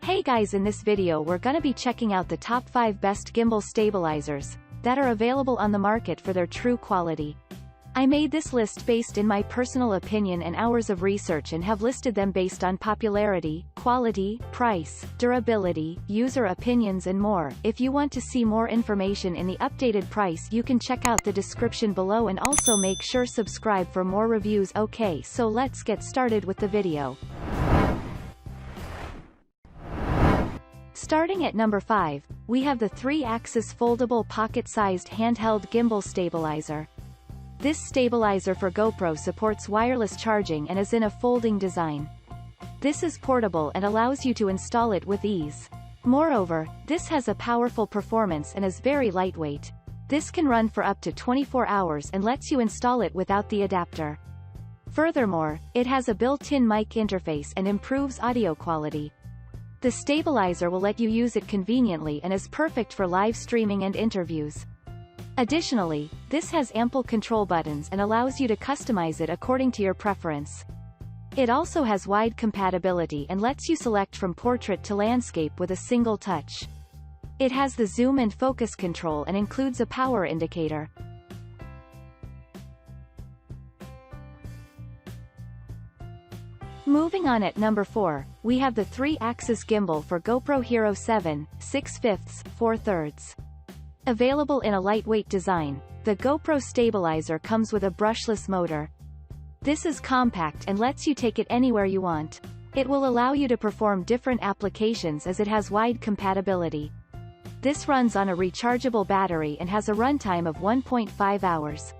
Hey guys, in this video we're gonna be checking out the top 5 best gimbal stabilizers that are available on the market for their true quality. I made this list based in my personal opinion and hours of research and have listed them based on popularity, quality, price, durability, user opinions and more. If you want to see more information in the updated price, you can check out the description below and also make sure subscribe for more reviews. Okay, so let's get started with the video. Starting at number 5, we have the 3-axis foldable pocket-sized handheld gimbal stabilizer. This stabilizer for GoPro supports wireless charging and is in a folding design. This is portable and allows you to install it with ease. Moreover, this has a powerful performance and is very lightweight. This can run for up to 24 hours and lets you install it without the adapter. Furthermore, it has a built-in mic interface and improves audio quality. The stabilizer will let you use it conveniently and is perfect for live streaming and interviews. Additionally, this has ample control buttons and allows you to customize it according to your preference. It also has wide compatibility and lets you select from portrait to landscape with a single touch. It has the zoom and focus control and includes a power indicator. Moving on, at number 4, we have the 3-axis gimbal for GoPro Hero 7, 6/5, 4/3. Available in a lightweight design, the GoPro stabilizer comes with a brushless motor. This is compact and lets you take it anywhere you want. It will allow you to perform different applications as it has wide compatibility. This runs on a rechargeable battery and has a runtime of 1.5 hours.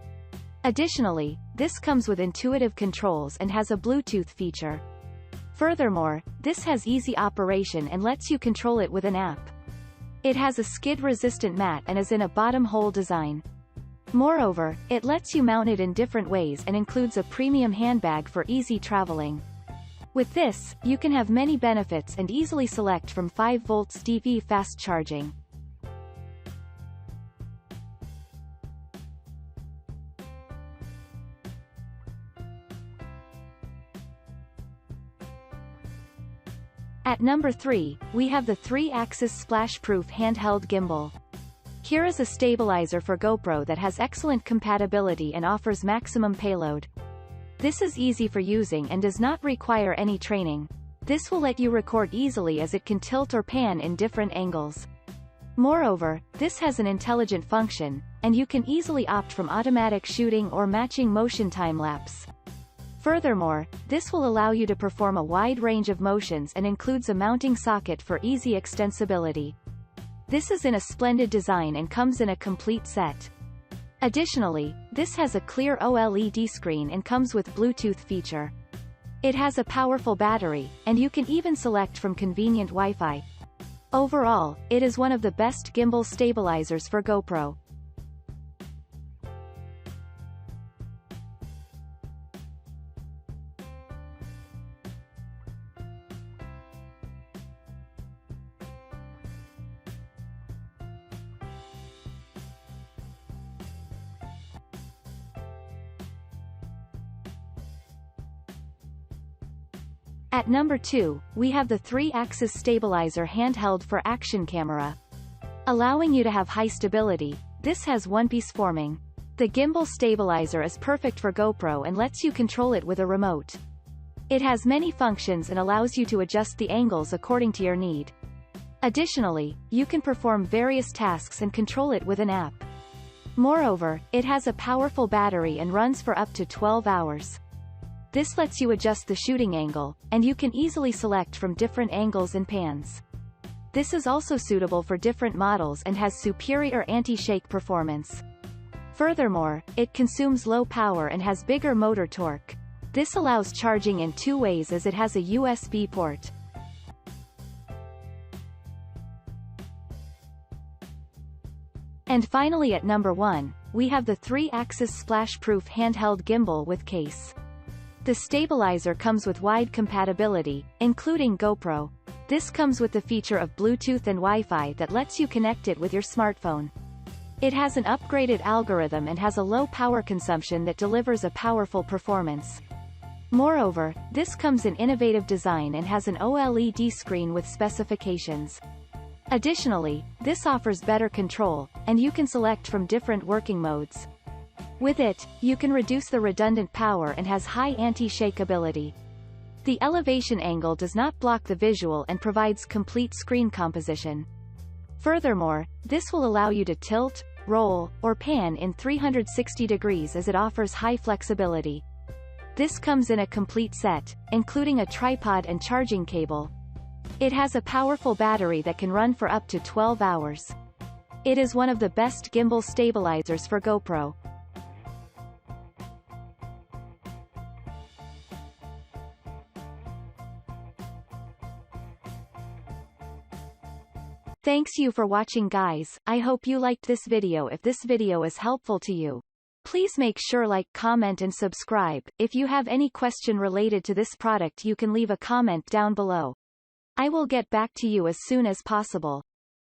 Additionally, this comes with intuitive controls and has a Bluetooth feature. Furthermore, this has easy operation and lets you control it with an app. It has a skid-resistant mat and is in a bottom hole design. Moreover, it lets you mount it in different ways and includes a premium handbag for easy traveling. With this, you can have many benefits and easily select from 5 volts DC fast charging. At number 3, we have the 3-axis splash-proof handheld gimbal. Here is a stabilizer for GoPro that has excellent compatibility and offers maximum payload. This is easy for using and does not require any training. This will let you record easily as it can tilt or pan in different angles. Moreover, this has an intelligent function, and you can easily opt from automatic shooting or matching motion time-lapse. Furthermore, this will allow you to perform a wide range of motions and includes a mounting socket for easy extensibility. This is in a splendid design and comes in a complete set. Additionally, this has a clear OLED screen and comes with Bluetooth feature. It has a powerful battery, and you can even select from convenient Wi-Fi. Overall, it is one of the best gimbal stabilizers for GoPro. At number 2, we have the 3-axis stabilizer handheld for action camera. Allowing you to have high stability, this has one-piece forming. The gimbal stabilizer is perfect for GoPro and lets you control it with a remote. It has many functions and allows you to adjust the angles according to your need. Additionally, you can perform various tasks and control it with an app. Moreover, it has a powerful battery and runs for up to 12 hours. This lets you adjust the shooting angle, and you can easily select from different angles and pans. This is also suitable for different models and has superior anti-shake performance. Furthermore, it consumes low power and has bigger motor torque. This allows charging in 2 ways as it has a USB port. And finally, at number 1, we have the 3-axis splash-proof handheld gimbal with case. The stabilizer comes with wide compatibility, including GoPro. This comes with the feature of Bluetooth and Wi-Fi that lets you connect it with your smartphone. It has an upgraded algorithm and has a low power consumption that delivers a powerful performance. Moreover, this comes in innovative design and has an OLED screen with specifications. Additionally, this offers better control, and you can select from different working modes. With it, you can reduce the redundant power and has high anti-shake ability. The elevation angle does not block the visual and provides complete screen composition. Furthermore, this will allow you to tilt, roll, or pan in 360 degrees as it offers high flexibility. This comes in a complete set, including a tripod and charging cable. It has a powerful battery that can run for up to 12 hours. It is one of the best gimbal stabilizers for GoPro. Thanks you for watching guys, I hope you liked this video. If this video is helpful to you, please make sure like, comment and subscribe. If you have any question related to this product you can leave a comment down below. I will get back to you as soon as possible.